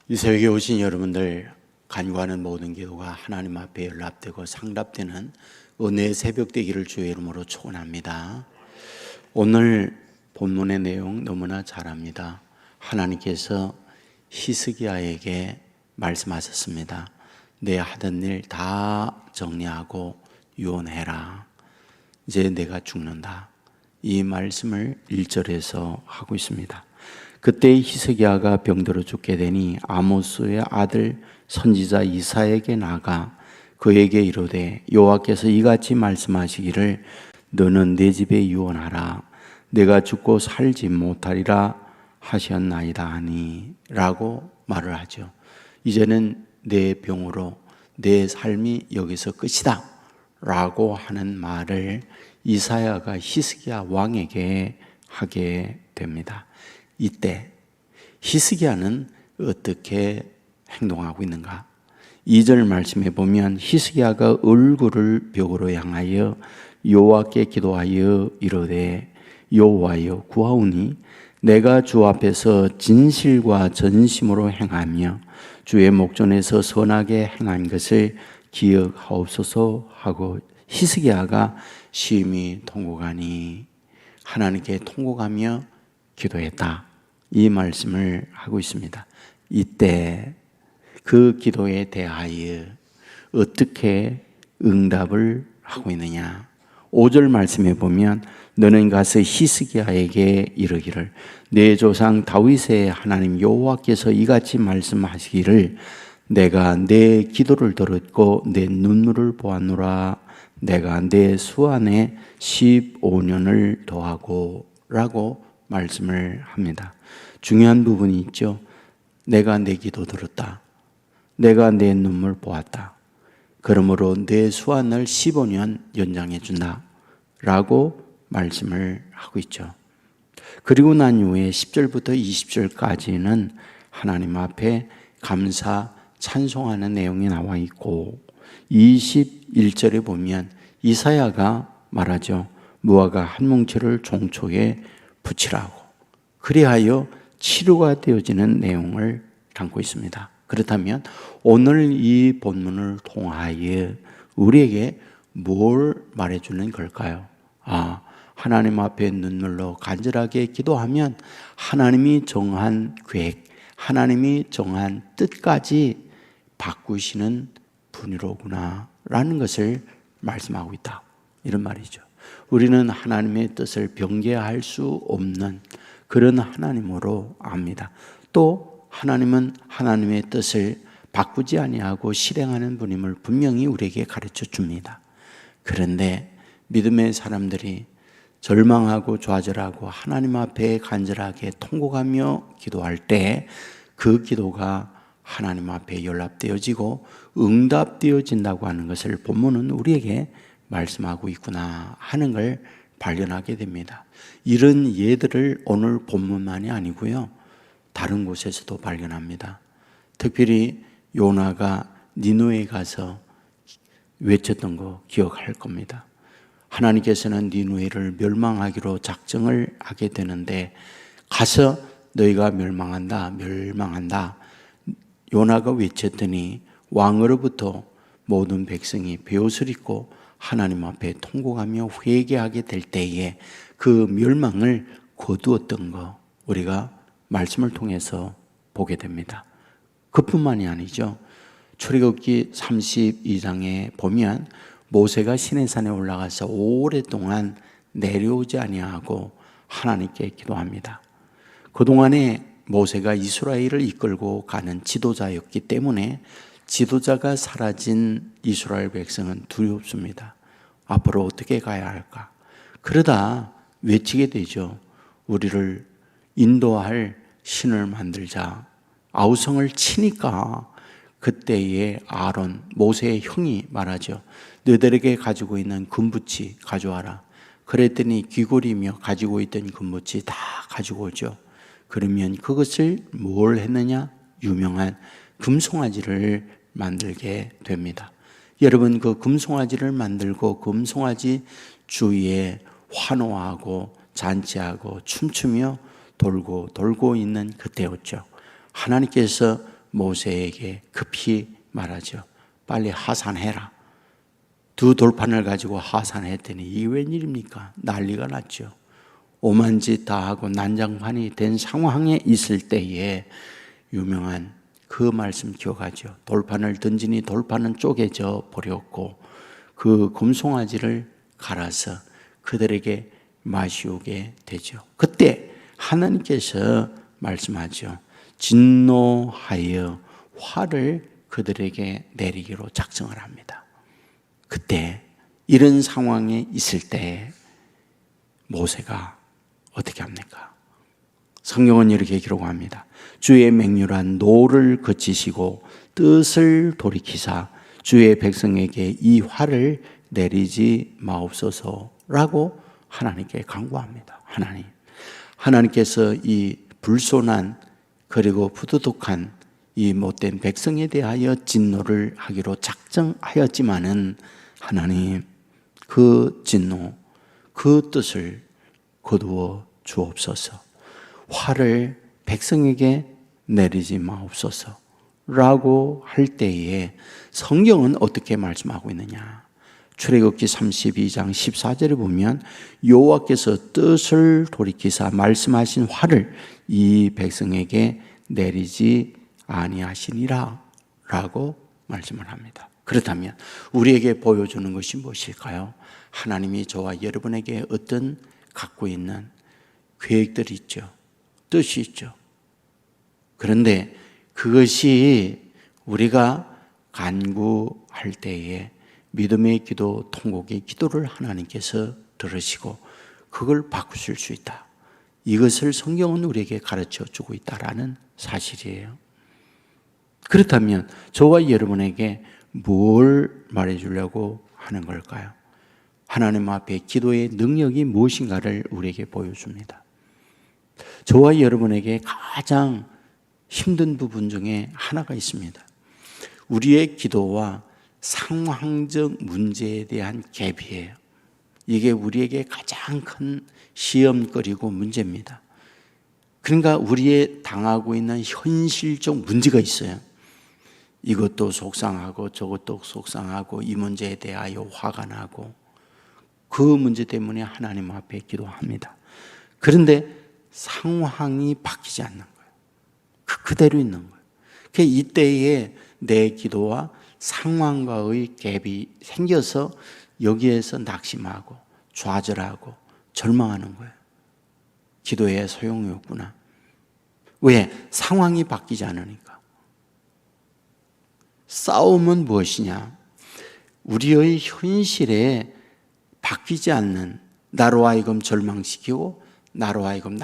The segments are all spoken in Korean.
이 새벽에 오신 여러분들, 간구하는 모든 기도가 하나님 앞에 연락되고 상답되는 은혜의 새벽 되기를 주의 이름으로 축원합니다. 오늘 본문의 내용 너무나 잘 압니다. 하나님께서 히스기야에게 말씀하셨습니다. 내 하던 일 다 정리하고 유언해라. 이제 내가 죽는다. 이 말씀을 1절에서 하고 있습니다. 그때 히스기야가 병들어 죽게 되니 아모스의 아들 선지자 이사야에게 나가 그에게 이르되 여호와께서 이같이 말씀하시기를 너는 내 집에 유언하라. 내가 죽고 살지 못하리라 하셨나이다 하니 라고 말을 하죠. 이제는 내 병으로 내 삶이 여기서 끝이다 라고 하는 말을 이사야가 히스기야 왕에게 하게 됩니다. 이때 히스기야는 어떻게 행동하고 있는가? 2절 말씀에 보면 히스기야가 얼굴을 벽으로 향하여 여호와께 기도하여 이르되 여호와여 구하오니 내가 주 앞에서 진실과 전심으로 행하며 주의 목전에서 선하게 행한 것을 기억하옵소서 하고 히스기야가 심히 통곡하니 하나님께 통곡하며 기도했다. 이 말씀을 하고 있습니다. 이때 그 기도에 대하여 어떻게 응답을 하고 있느냐? 5절 말씀에 보면 너는 가서 히스기야에게 이르기를 내 조상 다윗의 하나님 여호와께서 이같이 말씀하시기를 내가 내 기도를 들었고 내 눈물을 보았노라. 내가 내 수 안에 15년을 더하고 라고 말씀을 합니다. 중요한 부분이 있죠. 내가 내 기도 들었다. 내가 내 눈물 보았다. 그러므로 내 수완을 15년 연장해 준다 라고 말씀을 하고 있죠. 그리고 난 이후에 10절부터 20절까지는 하나님 앞에 감사 찬송하는 내용이 나와 있고 21절에 보면 이사야가 말하죠. 무화과 한 뭉치를 종초에 붙이라고. 그리하여 치료가 되어지는 내용을 담고 있습니다. 그렇다면 오늘 이 본문을 통하여 우리에게 뭘 말해주는 걸까요? 하나님 앞에 눈물로 간절하게 기도하면 하나님이 정한 계획, 하나님이 정한 뜻까지 바꾸시는 분이로구나 라는 것을 말씀하고 있다. 이런 말이죠. 우리는 하나님의 뜻을 변개할 수 없는 그런 하나님으로 압니다. 또 하나님은 하나님의 뜻을 바꾸지 아니하고 실행하는 분임을 분명히 우리에게 가르쳐 줍니다. 그런데 믿음의 사람들이 절망하고 좌절하고 하나님 앞에 간절하게 통곡하며 기도할 때 그 기도가 하나님 앞에 연락되어지고 응답되어진다고 하는 것을 본문은 우리에게 말씀하고 있구나 하는 걸 발견하게 됩니다. 이런 예들을 오늘 본문만이 아니고요, 다른 곳에서도 발견합니다. 특별히 요나가 니느웨에 가서 외쳤던 거 기억할 겁니다. 하나님께서는 니느웨를 멸망하기로 작정을 하게 되는데 가서 너희가 멸망한다. 요나가 외쳤더니 왕으로부터 모든 백성이 베옷을 입고 하나님 앞에 통곡하며 회개하게 될 때에 그 멸망을 거두었던 거 우리가 말씀을 통해서 보게 됩니다. 그뿐만이 아니죠. 출애굽기 32장에 보면 모세가 시내산에 올라가서 오랫동안 내려오지 아니하고 하나님께 기도합니다. 그동안에 모세가 이스라엘을 이끌고 가는 지도자였기 때문에 지도자가 사라진 이스라엘 백성은 두렵습니다. 앞으로 어떻게 가야 할까? 그러다 외치게 되죠. 우리를 인도할 신을 만들자. 아우성을 치니까 그때에 아론, 모세의 형이 말하죠. 너희들에게 가지고 있는 금붙이 가져와라. 그랬더니 귀고리며 가지고 있던 금붙이 다 가지고 오죠. 그러면 그것을 뭘 했느냐? 유명한 금송아지를 만들게 됩니다. 여러분, 그 금송아지를 만들고 금송아지 주위에 환호하고 잔치하고 춤추며 돌고 있는 그때였죠. 하나님께서 모세에게 급히 말하죠. 빨리 하산해라. 2 돌판을 가지고 하산했더니 이게 웬일입니까? 난리가 났죠. 오만짓 다 하고 난장판이 된 상황에 있을 때에 유명한 그 말씀 기억하죠. 돌판을 던지니 돌판은 쪼개져 버렸고 그 금송아지를 갈아서 그들에게 마시우게 되죠. 그때 하나님께서 말씀하죠. 진노하여 화를 그들에게 내리기로 작정을 합니다. 그때 이런 상황에 있을 때 모세가 어떻게 합니까? 성경은 이렇게 기록합니다. 주의 맹렬한 노를 그치시고 뜻을 돌이키사 주의 백성에게 이 화를 내리지 마옵소서라고 하나님께 간구합니다. 하나님께서 이 불손한 그리고 부도덕한 이 못된 백성에 대하여 진노를 하기로 작정하였지만은 하나님 그 진노, 그 뜻을 거두어 주옵소서. 화를 백성에게 내리지 마옵소서라고 할 때에 성경은 어떻게 말씀하고 있느냐? 출애굽기 32장 14절에 보면 여호와께서 뜻을 돌이키사 말씀하신 화를 이 백성에게 내리지 아니하시니라 라고 말씀을 합니다. 그렇다면 우리에게 보여주는 것이 무엇일까요? 하나님이 저와 여러분에게 어떤 갖고 있는 계획들이 있죠. 뜻이 있죠. 그런데 그것이 우리가 간구할 때에 믿음의 기도, 통곡의 기도를 하나님께서 들으시고 그걸 바꾸실 수 있다. 이것을 성경은 우리에게 가르쳐 주고 있다라는 사실이에요. 그렇다면 저와 여러분에게 뭘 말해주려고 하는 걸까요? 하나님 앞에 기도의 능력이 무엇인가를 우리에게 보여줍니다. 저와 여러분에게 가장 힘든 부분 중에 하나가 있습니다. 우리의 기도와 상황적 문제에 대한 갭이에요. 이게 우리에게 가장 큰 시험거리고 문제입니다. 그러니까 우리의 당하고 있는 현실적 문제가 있어요. 이것도 속상하고 저것도 속상하고 이 문제에 대하여 화가 나고 그 문제 때문에 하나님 앞에 기도합니다. 그런데 상황이 바뀌지 않는 거예요. 그대로 있는 거예요. 이때에 내 기도와 상황과의 갭이 생겨서 여기에서 낙심하고 좌절하고 절망하는 거예요. 기도에 소용이 없구나. 왜? 상황이 바뀌지 않으니까. 싸움은 무엇이냐? 우리의 현실에 바뀌지 않는, 나로 하여금 절망시키고 나로 하여금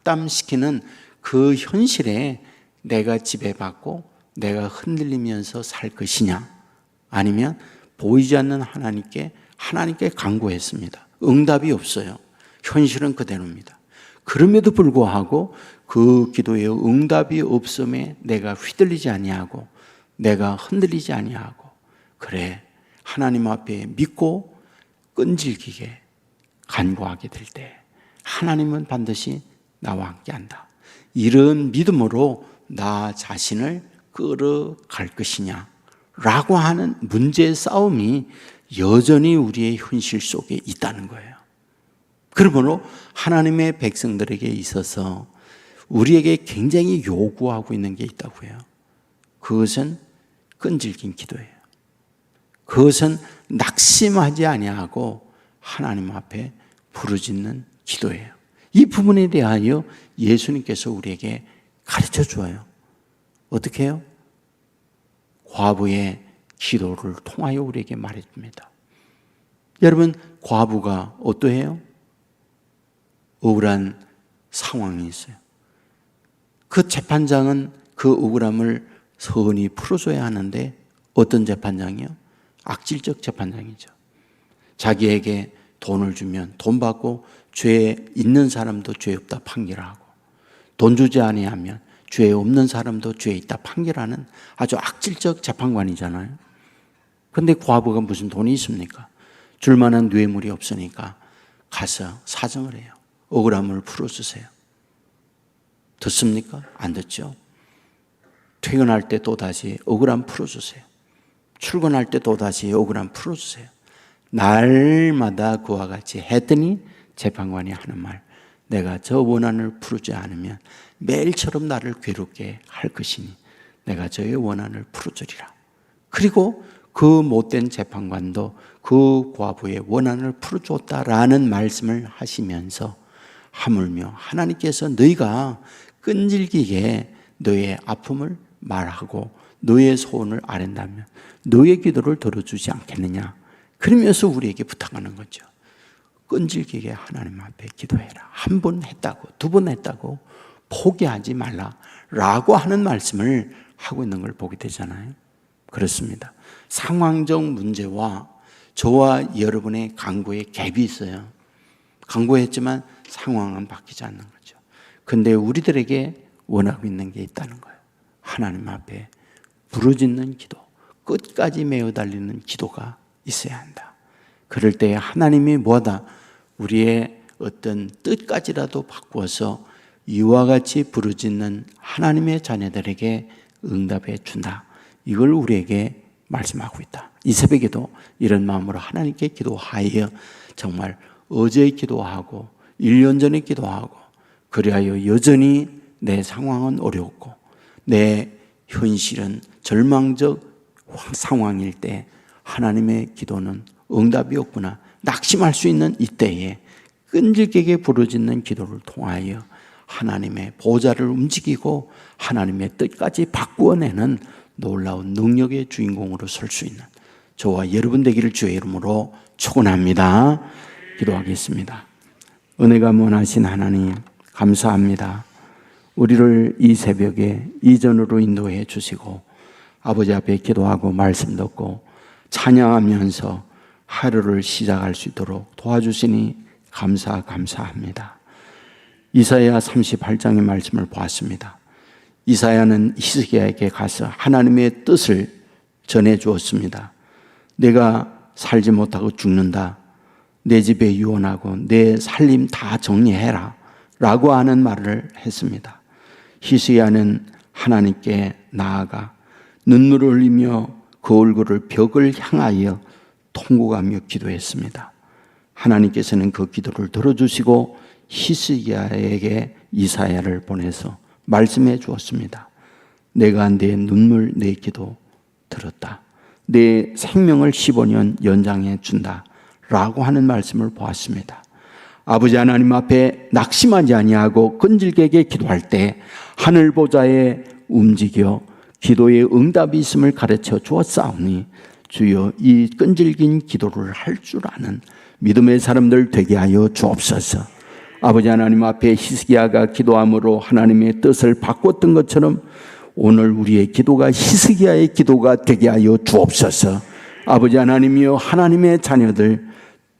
낙담시키는 그 현실에 내가 지배받고 내가 흔들리면서 살 것이냐, 아니면 보이지 않는 하나님께 간구했습니다. 응답이 없어요. 현실은 그대로입니다. 그럼에도 불구하고 그 기도에 응답이 없음에 내가 휘둘리지 아니하고 내가 흔들리지 아니하고, 그래 하나님 앞에 믿고 끈질기게 간구하게 될 때 하나님은 반드시 나와 함께한다. 이런 믿음으로 나 자신을 끌어갈 것이냐 라고 하는 문제의 싸움이 여전히 우리의 현실 속에 있다는 거예요. 그러므로 하나님의 백성들에게 있어서 우리에게 굉장히 요구하고 있는 게 있다고 해요. 그것은 끈질긴 기도예요. 그것은 낙심하지 아니하고 하나님 앞에 부르짖는 기도예요. 이 부분에 대하여 예수님께서 우리에게 가르쳐 줘요. 어떻게 해요? 과부의 기도를 통하여 우리에게 말해줍니다. 여러분, 과부가 어떠해요? 억울한 상황이 있어요. 그 재판장은 그 억울함을 선히 풀어줘야 하는데 어떤 재판장이요? 악질적 재판장이죠. 자기에게 돈을 주면 돈 받고 죄 있는 사람도 죄 없다 판결하고, 돈 주지 아니하면 죄 없는 사람도 죄 있다 판결하는 아주 악질적 재판관이잖아요. 그런데 과부가 무슨 돈이 있습니까? 줄 만한 뇌물이 없으니까 가서 사정을 해요. 억울함을 풀어주세요. 듣습니까? 안 듣죠? 퇴근할 때 또다시 억울함 풀어주세요. 출근할 때 또다시 억울함 풀어주세요. 날마다 그와 같이 했더니 재판관이 하는 말, 내가 저 원한을 풀지 않으면 매일처럼 나를 괴롭게 할 것이니 내가 저의 원한을 풀어주리라. 그리고 그 못된 재판관도 그 과부의 원한을 풀어줬다라는 말씀을 하시면서 하물며 하나님께서 너희가 끈질기게 너의 아픔을 말하고 너의 소원을 아랜다면 너의 기도를 들어주지 않겠느냐. 그러면서 우리에게 부탁하는 거죠. 끈질기게 하나님 앞에 기도해라. 한 번 했다고, 두 번 했다고 포기하지 말라라고 하는 말씀을 하고 있는 걸 보게 되잖아요. 그렇습니다. 상황적 문제와 저와 여러분의 간구에 갭이 있어요. 간구했지만 상황은 바뀌지 않는 거죠. 근데 우리들에게 원하고 있는 게 있다는 거예요. 하나님 앞에 부르짖는 기도, 끝까지 메어 달리는 기도가 있어야 한다. 그럴 때 하나님이 뭐하다? 우리의 어떤 뜻까지라도 바꾸어서 이와 같이 부르짖는 하나님의 자녀들에게 응답해 준다. 이걸 우리에게 말씀하고 있다. 이 새벽에도 이런 마음으로 하나님께 기도하여 정말 어제 기도하고 1년 전에 기도하고 그리하여 여전히 내 상황은 어렵고 내 현실은 절망적 상황일 때 하나님의 기도는 응답이 없구나 낙심할 수 있는 이때에 끈질기게 부르짖는 기도를 통하여 하나님의 보좌를 움직이고 하나님의 뜻까지 바꾸어내는 놀라운 능력의 주인공으로 설 수 있는 저와 여러분 되기를 주의 이름으로 축원합니다. 기도하겠습니다. 은혜가 원하신 하나님 감사합니다. 우리를 이 새벽에 이전으로 인도해 주시고 아버지 앞에 기도하고 말씀 듣고 찬양하면서 하루를 시작할 수 있도록 도와주시니 감사합니다. 이사야 38장의 말씀을 보았습니다. 이사야는 히스기야에게 가서 하나님의 뜻을 전해 주었습니다. 내가 살지 못하고 죽는다. 내 집에 유언하고 내 살림 다 정리해라 라고 하는 말을 했습니다. 히스기야는 하나님께 나아가 눈물을 흘리며 그 얼굴을 벽을 향하여 통곡하며 기도했습니다. 하나님께서는 그 기도를 들어주시고 히스기야에게 이사야를 보내서 말씀해 주었습니다. 내가 내 눈물 내 기도 들었다. 내 생명을 15년 연장해 준다 라고 하는 말씀을 보았습니다. 아버지 하나님 앞에 낙심하지 아니하고 끈질기게 기도할 때 하늘 보좌에 움직여 기도의 응답이 있음을 가르쳐 주었사오니 주여 이 끈질긴 기도를 할 줄 아는 믿음의 사람들 되게 하여 주옵소서. 아버지 하나님 앞에 히스기야가 기도함으로 하나님의 뜻을 바꿨던 것처럼 오늘 우리의 기도가 히스기야의 기도가 되게 하여 주옵소서. 아버지 하나님이여 하나님의 자녀들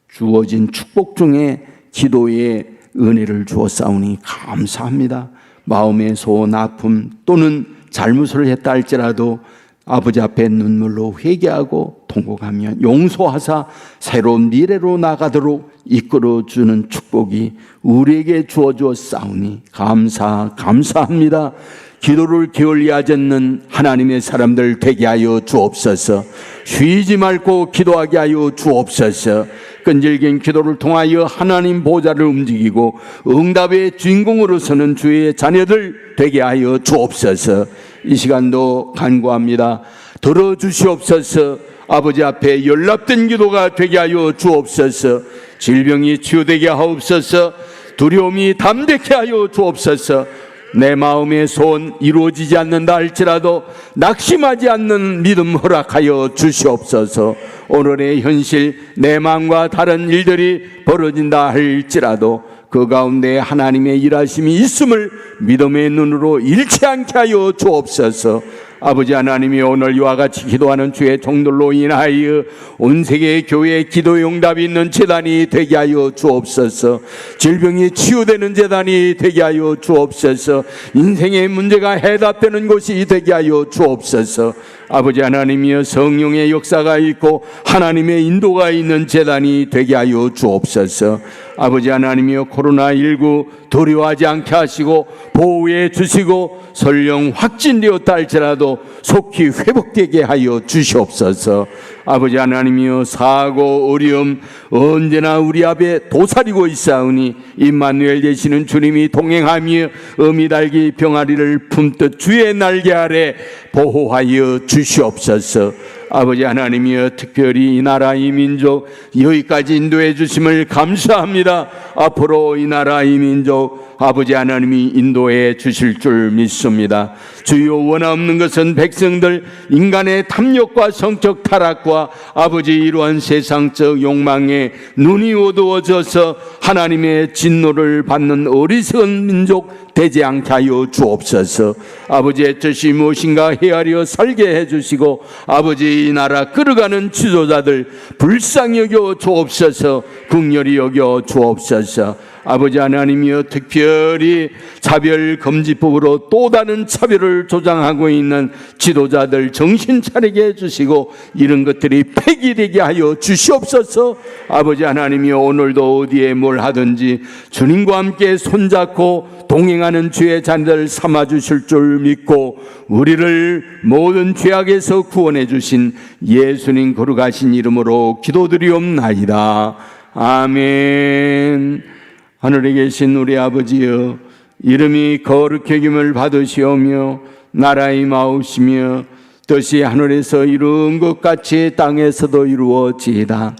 주어진 축복 중에 기도의 은혜를 주었사오니 감사합니다. 마음의 소원 아픔 또는 잘못을 했다 할지라도 아버지 앞에 눈물로 회개하고 통곡하며 용서하사 새로운 미래로 나가도록 이끌어주는 축복이 우리에게 주어졌사오니 감사합니다. 기도를 게을리하지 않는 하나님의 사람들 되게 하여 주옵소서. 쉬지 말고 기도하게 하여 주옵소서. 끈질긴 기도를 통하여 하나님 보좌를 움직이고 응답의 주인공으로서는 주의 자녀들 되게 하여 주옵소서. 이 시간도 간구합니다. 들어주시옵소서. 아버지 앞에 연락된 기도가 되게 하여 주옵소서. 질병이 치유되게 하옵소서. 두려움이 담대케 하여 주옵소서. 내 마음의 소원 이루어지지 않는다 할지라도 낙심하지 않는 믿음 허락하여 주시옵소서. 오늘의 현실 내 마음과 다른 일들이 벌어진다 할지라도 그 가운데 하나님의 일하심이 있음을 믿음의 눈으로 잃지 않게 하여 주옵소서. 아버지 하나님이 오늘 이와 같이 기도하는 주의 종들로 인하여 온 세계 교회의 기도의 응답이 있는 제단이 되게 하여 주옵소서. 질병이 치유되는 제단이 되게 하여 주옵소서. 인생의 문제가 해답되는 곳이 되게 하여 주옵소서. 아버지 하나님이여 성령의 역사가 있고 하나님의 인도가 있는 제단이 되게 하여 주옵소서. 아버지 하나님이여, 코로나19 두려워하지 않게 하시고 보호해 주시고 설령 확진되었다 할지라도 속히 회복되게 하여 주시옵소서. 아버지 하나님이여, 사고 어려움 언제나 우리 앞에 도사리고 있사오니 임마누엘 되시는 주님이 동행하며 어미달기 병아리를 품듯 주의 날개 아래 보호하여 주시옵소서. 아버지 하나님이여, 특별히 이 나라 이 민족 여기까지 인도해 주심을 감사합니다. 앞으로 이 나라 이 민족 아버지 하나님이 인도해 주실 줄 믿습니다. 주여, 원없는 것은 백성들 인간의 탐욕과 성적 타락과 아버지 이러한 세상적 욕망에 눈이 어두워져서 하나님의 진노를 받는 어리석은 민족 되지 않게 하여 주옵소서. 아버지의 뜻이 무엇인가 헤아려 살게 해주시고 아버지 이 나라 끌어가는 지도자들 불쌍히 여겨 주옵소서. 긍휼히 여겨 주옵소서. 아버지 하나님이여, 특별히 차별금지법으로 또 다른 차별을 조장하고 있는 지도자들 정신 차리게 해주시고 이런 것들이 폐기되게 하여 주시옵소서. 아버지 하나님이여, 오늘도 어디에 뭘 하든지 주님과 함께 손잡고 동행하는 주의 자녀들 삼아주실 줄 믿고 우리를 모든 죄악에서 구원해 주신 예수님 거룩하신 이름으로 기도드리옵나이다. 아멘. 하늘에 계신 우리 아버지여, 이름이 거룩히 여김을 받으시오며 나라의 마옵시며 뜻이 하늘에서 이룬 것 같이 땅에서도 이루어지이다.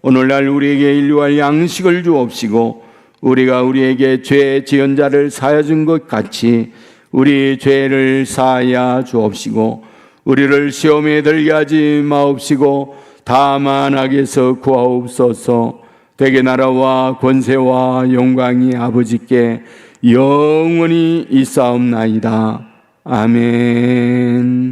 오늘날 우리에게 일용할 양식을 주옵시고 우리가 우리에게 죄 지은 자를 사하여 준 것 같이 우리 죄를 사하여 주옵시고 우리를 시험에 들게 하지 마옵시고 다만 악에서 구하옵소서. 대개 나라와 권세와 영광이 아버지께 영원히 있사옵나이다. 아멘.